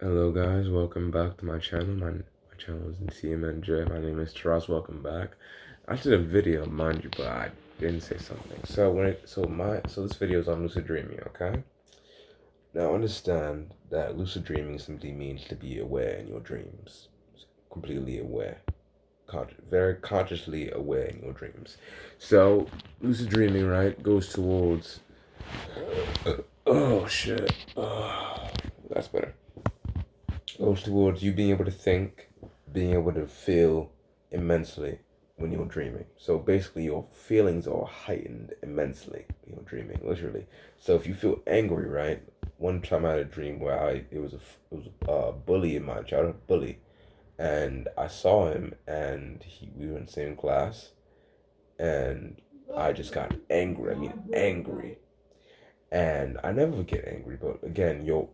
Hello guys, welcome back to my channel. My channel is CMNJ. My name is Taras. Welcome back. I did a video, mind you, but I didn't say something. So this video is on lucid dreaming, okay? Now understand that lucid dreaming simply means to be aware in your dreams. Completely aware. Very consciously aware in your dreams. So lucid dreaming, right, goes towards oh shit. That's better. Goes towards you being able to think, being able to feel immensely when you're dreaming. So basically, your feelings are heightened immensely when you're dreaming, literally. So if you feel angry, right? One time I had a dream where it was a bully in my childhood, bully, and I saw him, and we were in the same class, and I just got angry. I mean, angry. And I never get angry, but again, your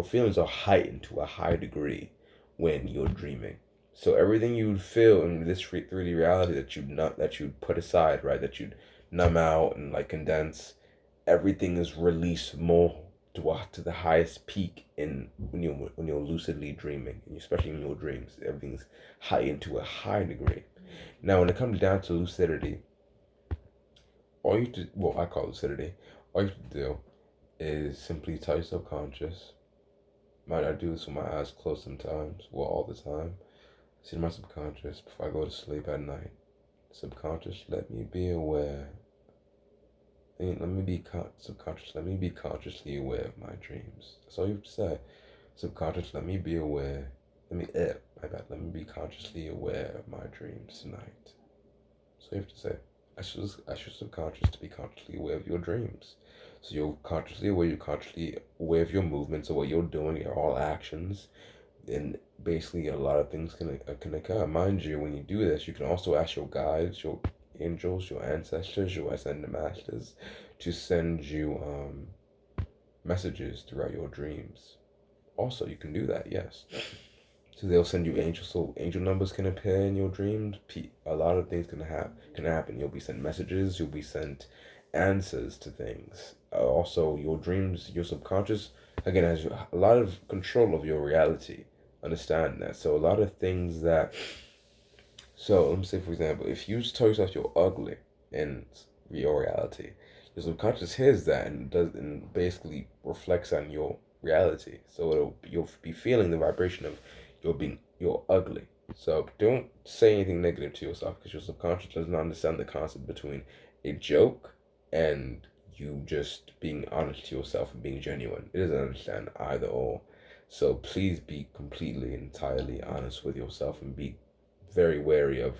feelings are heightened to a high degree when you're dreaming. So everything you would feel in this 3D reality that you'd put aside, right, that you'd numb out and like condense, everything is released more to the highest peak in when you're lucidly dreaming, and especially in your dreams, everything's heightened to a high degree. Now, when it comes down to lucidity, I call lucidity, all you have to do is simply tell your subconscious. Might I do this with my eyes closed sometimes? Well, all the time. See my subconscious before I go to sleep at night. Subconscious, let me be aware. Subconscious, let me be consciously aware of my dreams. That's all you have to say. Subconscious, let me be aware. My bad. Let me be consciously aware of my dreams tonight. So you have to say. Ask your subconscious to be consciously aware of your dreams. So you're consciously aware of your movements, of what you're doing, your all actions, and basically a lot of things can occur. Mind you, when you do this, you can also ask your guides, your angels, your ancestors, your ascended masters, to send you messages throughout your dreams. Also, you can do that, yes. So they'll send you angels. So angel numbers can appear in your dreams. A lot of things can happen. You'll be sent messages. You'll be sent answers to things. Also, your dreams, your subconscious, again, has a lot of control of your reality. Understand that. So a lot of things that. So let me say, for example, if you tell yourself you're ugly in your reality, your subconscious hears that and basically reflects on your reality. So you'll be feeling the vibration of you're ugly. So don't say anything negative to yourself because your subconscious doesn't understand the concept between a joke and you just being honest to yourself and being genuine. It doesn't understand either or. So please be completely, entirely honest with yourself and be very wary of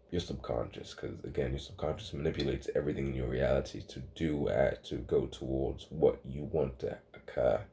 your subconscious because again, your subconscious manipulates everything in your reality to go towards what you want to occur.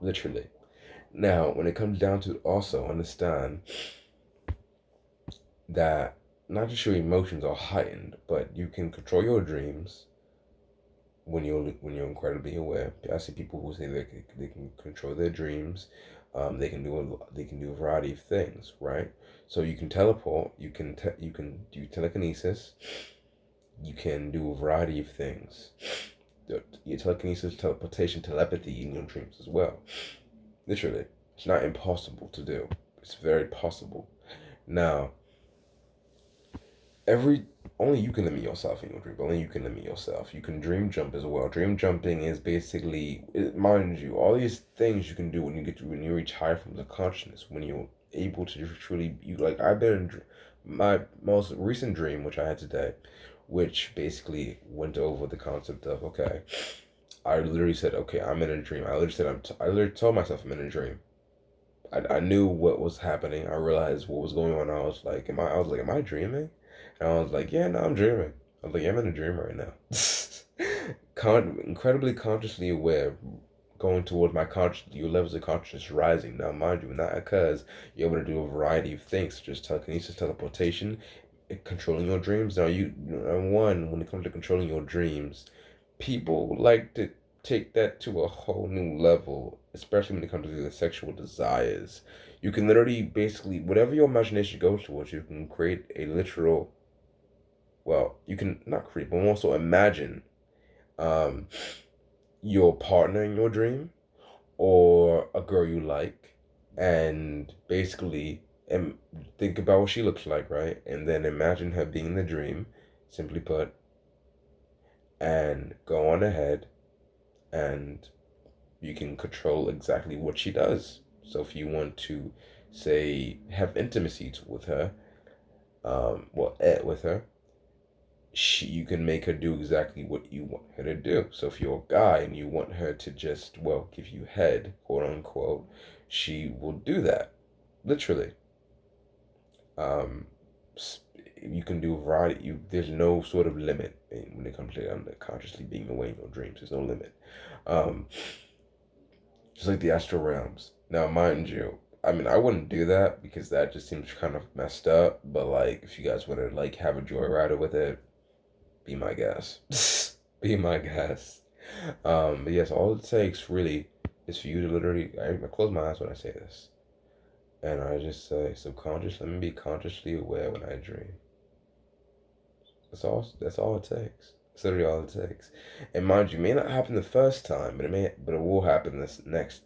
Literally. Now, when it comes down to also understand that not just your emotions are heightened, but you can control your dreams when you're incredibly aware. I see people who say they can control their dreams. They can do a variety of things, right? So you can teleport. You can do telekinesis. You can do a variety of things. Your telekinesis, teleportation, telepathy in your dreams as well. Literally, it's not impossible to do. It's very possible. Now, every only you can limit yourself in your dream. Only you can limit yourself. You can dream jump as well. Dream jumping is basically, mind you, all these things you can do when you reach higher forms of consciousness. When you're able to truly, you like. I've been in my most recent dream, which I had today, which basically went over the concept of okay. I literally said, okay, I'm in a dream. I literally told myself I'm in a dream. I knew what was happening. I realized what was going on. I was like, am I dreaming? And I was like, yeah, no, I'm dreaming. I was like, yeah, I'm in a dream right now. Incredibly consciously aware, going towards your levels of consciousness rising. Now, mind you, when that occurs, you're able to do a variety of things, such as telekinesis, teleportation, controlling your dreams. Now, when it comes to controlling your dreams, people like to take that to a whole new level, especially when it comes to the sexual desires. You can literally, basically, whatever your imagination goes towards, you can create a literal, well, you can not create, but also imagine um, your partner in your dream, or a girl you like, and basically and think about what she looks like, right? And then imagine her being in the dream, simply put, and go on ahead and you can control exactly what she does. So if you want to, say, have intimacy with her, with her, you can make her do exactly what you want her to do. So if you're a guy and you want her to just, well, give you head, quote unquote, she will do that, literally. Um, you can do a variety. There's no sort of limit when it comes to consciously being away in your dreams. There's no limit. Um, just like the astral realms. Now, mind you, I mean, I wouldn't do that because that just seems kind of messed up. But like, if you guys want to like have a joyride with it, be my guest. Be my guest. But yes, all it takes really is for you to literally. I close my eyes when I say this, and I just say, subconscious. Let me be consciously aware when I dream. That's all. That's all it takes. That's literally all it takes. And mind you, it may not happen the first time, but it will happen this next,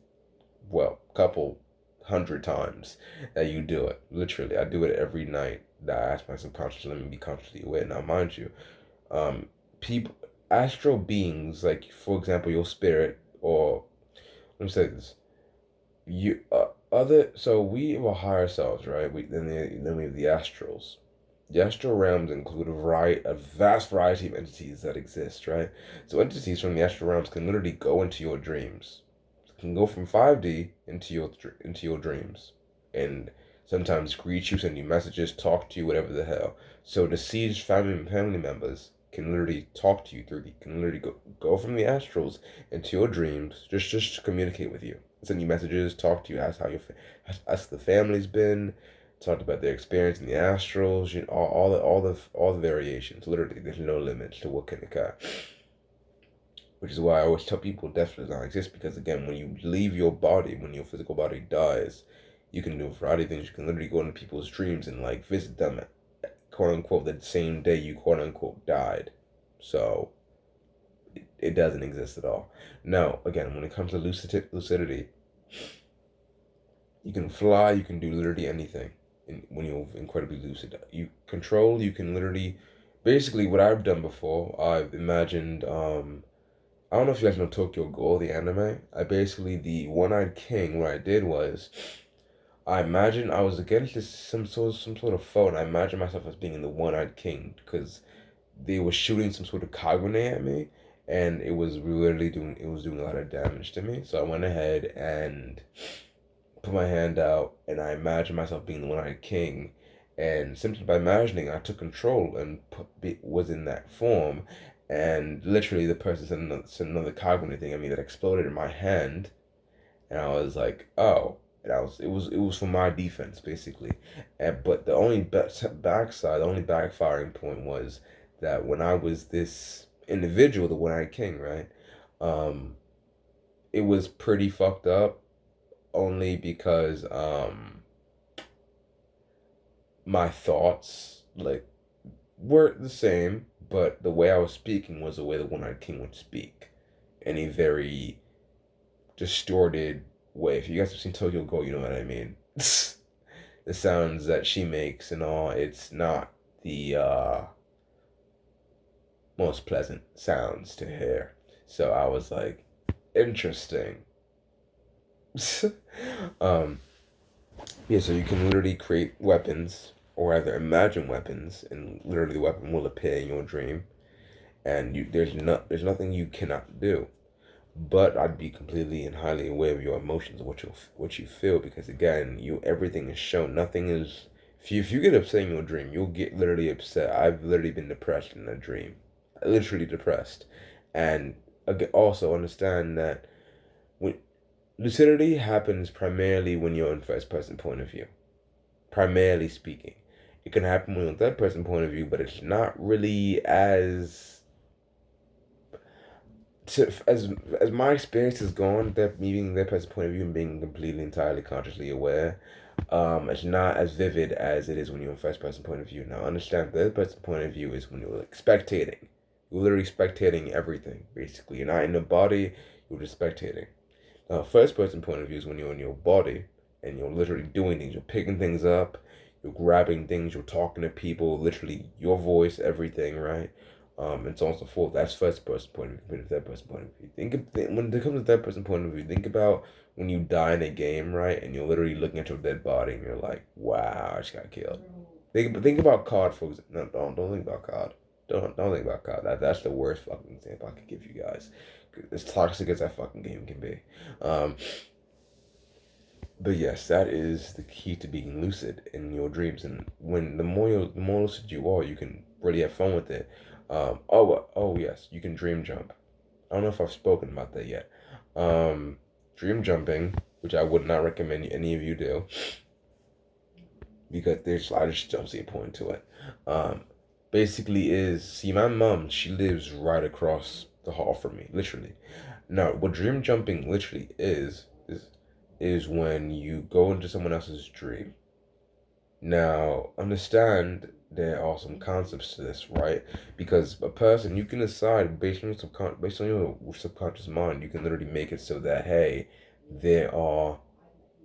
well, couple hundred times that you do it. Literally, I do it every night. That I ask my subconscious, let me be consciously aware. Now, mind you, um, people, astral beings, like for example, your spirit, or let me say this, you other. So we have a higher selves, right? Then we have the astrals. The astral realms include a vast variety of entities that exist, right? So entities from the astral realms can literally go into your dreams, can go from 5D into your dreams, and sometimes greet you, send you messages, talk to you, whatever the hell. So deceased family members can literally talk to you can literally go from the astrals into your dreams, just to communicate with you, send you messages, talk to you, ask the family's been, talked about their experience in the astrals, you know, all the variations. Literally, there's no limits to what can occur. Which is why I always tell people death does not exist, because again, when you leave your body, when your physical body dies, you can do a variety of things. You can literally go into people's dreams and like visit them, quote unquote, the same day you quote unquote died. So it doesn't exist at all. Now, again, when it comes to lucidity, you can fly, you can do literally anything. When you're incredibly lucid, you can literally, basically what I've done before, I've imagined, I don't know if you guys know Tokyo Ghoul, the anime. The one-eyed king, what I did was, I imagined I was against some sort of foe, and I imagined myself as being in the one-eyed king, because they were shooting some sort of kagune at me, and it was doing a lot of damage to me. So I went ahead and put my hand out, and I imagined myself being the one-eyed king, and simply by imagining, I took control and was in that form, and literally the person sent another cognitive thing at me that exploded in my hand, and I was like, oh, and it was for my defense basically, but the only backside, the only backfiring point was that when I was this individual, the one-eyed king, right, um, it was pretty fucked up only because my thoughts like were the same, but the way I was speaking was the way the one-eyed king would speak, in a very distorted way. If you guys have seen Tokyo Ghoul, you know what I mean. The sounds that she makes and all, it's not the most pleasant sounds to hear. So I was like, interesting. um, Yeah, so you can literally create weapons, or rather imagine weapons, and literally the weapon will appear in your dream, and there's nothing you cannot do. But I'd be completely and highly aware of your emotions, what you feel, because again, everything is shown. Nothing is. If you get upset in your dream, you'll get literally upset. I've literally been depressed in a dream, literally depressed, and again, also understand that when lucidity happens primarily when you're in first person point of view, primarily speaking. It can happen from a third person point of view, but it's not really as my experience has gone, that me being that person point of view and being completely entirely consciously aware, it's not as vivid as it is when you're in first person point of view. Now understand, third person point of view is when you're like spectating. You're literally spectating everything, basically. You're not in the body, you're just spectating. First person point of view is when you're in your body and you're literally doing things. You're picking things up, you're grabbing things, you're talking to people, literally your voice, everything, right? And so on and so forth. That's first person point of view compared to third person point of view. When it comes to third person point of view, think about when you die in a game, right? And you're literally looking at your dead body and you're like, wow, I just got killed. Think about COD, for example. No, don't think about COD. Don't think about COD. That's the worst fucking example I could give you guys. As toxic as that fucking game can be. Um, but yes, that is the key to being lucid in your dreams. And when the more lucid you are, you can really have fun with it. Oh yes, you can dream jump. I don't know if I've spoken about that yet. Um, Dream jumping, which I would not recommend any of you do, because I just don't see a point to it. Um, Basically is, see, my mom, she lives right across the hall from me, literally. Now, what dream jumping literally is when you go into someone else's dream. Now, understand there are some concepts to this, right? Because a person, you can decide based on your subconscious mind, you can literally make it so that, hey, there are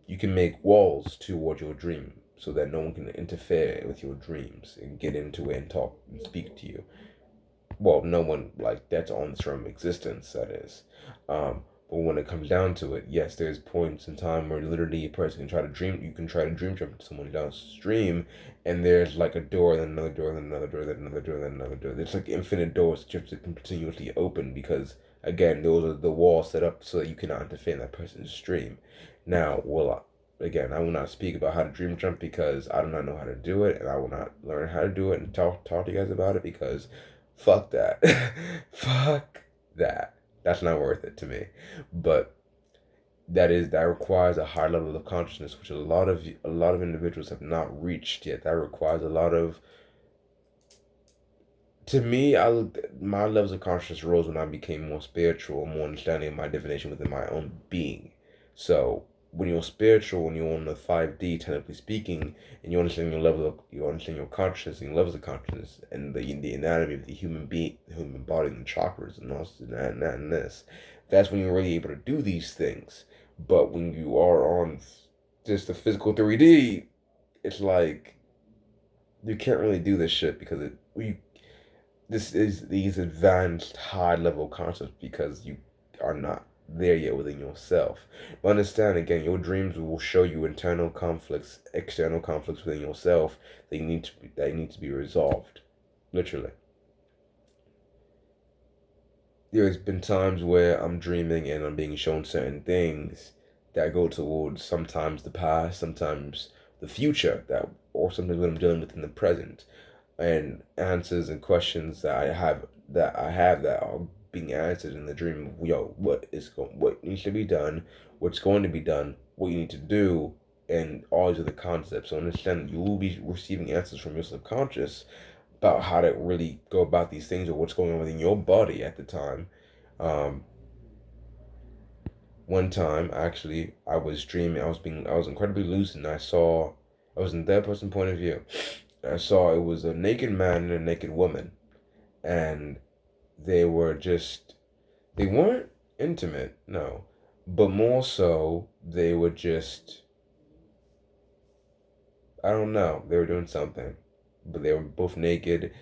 you can make walls toward your dream so that no one can interfere with your dreams and get into it and talk and speak to you. Well, no one like that's on this realm of existence, that is. But when it comes down to it, yes, there's points in time where literally a person can try to dream. You can try to dream jump into someone downstream, and there's like a door, then another door, then another door, then another door, then another door. There's like infinite doors just to continuously open because again, those are the walls set up so that you cannot interfere in that person's dream. Now, again, I will not speak about how to dream jump because I do not know how to do it, and I will not learn how to do it and talk to you guys about it because fuck that. Fuck that. That's not worth it to me. But that requires a high level of consciousness, which a lot of individuals have not reached yet. That requires a lot of to me, my levels of consciousness rose when I became more spiritual, more understanding of my divination within my own being. So when you're spiritual, when you're on the 5D, technically speaking, and you understand your consciousness and your levels of consciousness, and the anatomy of the human being, the human body, and the chakras, and all that and this. That's when you're really able to do these things. But when you are on just the physical 3D, it's like you can't really do this shit because you this is these advanced high level concepts because you are not there yet within yourself. But understand again, your dreams will show you internal conflicts, external conflicts within yourself that need to be resolved. Literally. There's been times where I'm dreaming and I'm being shown certain things that go towards sometimes the past, sometimes the future, or sometimes what I'm dealing with in the present, and answers and questions that are being answered in the dream. Yo, what needs to be done, what's going to be done, what you need to do, and all these other concepts. So understand you will be receiving answers from your subconscious about how to really go about these things or what's going on within your body at the time. Um, One time, actually, I was dreaming. I was incredibly lucid, and I was in third person point of view. I saw it was a naked man and a naked woman, and they were just, they weren't intimate, no, but more so, they were just, I don't know, they were doing something, but they were both naked,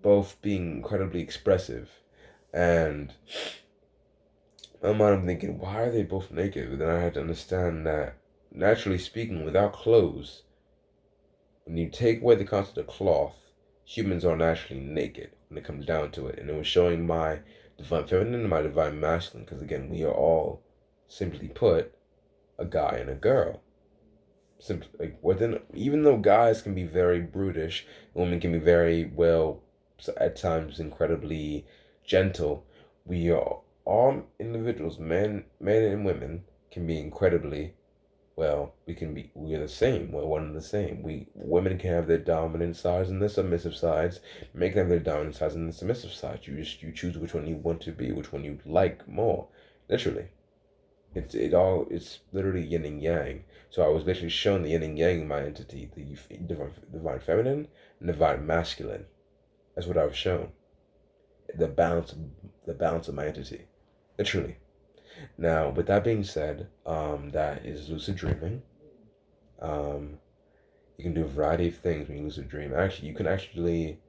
both being incredibly expressive, and my mind, I'm thinking, why are they both naked? But then I had to understand that, naturally speaking, without clothes, when you take away the concept of cloth, humans are naturally naked when it comes down to it. And it was showing my divine feminine and my divine masculine, because again, we are all, simply put, a guy and a girl. Simply, like within, even though guys can be very brutish, women can be very, well, at times incredibly gentle, we are all individuals, men and women, can be incredibly, well, we are the same. We're one and the same. Women can have their dominant sides and their submissive sides. Men can have their dominant sides and their submissive sides. You choose which one you want to be, which one you like more. Literally, it's literally yin and yang. So I was literally shown the yin and yang in my entity, the divine feminine and divine masculine. That's what I was shown. The balance, the balance of my entity, literally. Now, with that being said, that is lucid dreaming. Um, you can do a variety of things when you lucid dream. Actually, you can actually,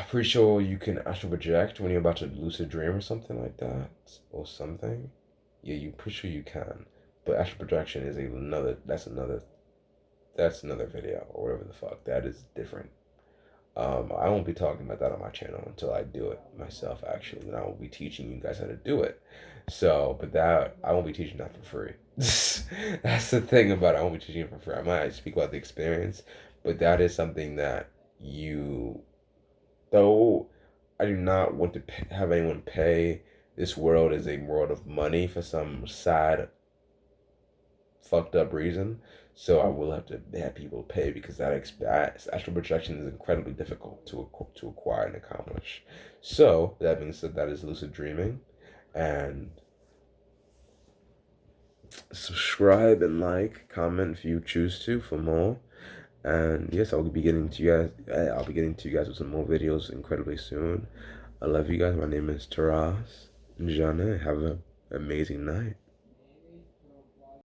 pretty sure you can astral project when you're about to lucid dream or something like that, or something. Yeah, you pretty sure you can. But astral projection is that's another video or whatever the fuck. That is different. I won't be talking about that on my channel until I do it myself, actually. Then I will be teaching you guys how to do it. So, but that, I won't be teaching that for free. That's the thing about it. I won't be teaching it for free. I might speak about the experience, but that is something that you, though I do not want to have anyone pay, this world is a world of money for some sad fucked up reason. So I will have to have people pay because that astral projection is incredibly difficult to acquire and accomplish. So that being said, that is lucid dreaming, and subscribe and like, comment if you choose to for more. And yes, I'll be getting to you guys. I'll be getting to you guys with some more videos incredibly soon. I love you guys. My name is Taras Jana. Have an amazing night.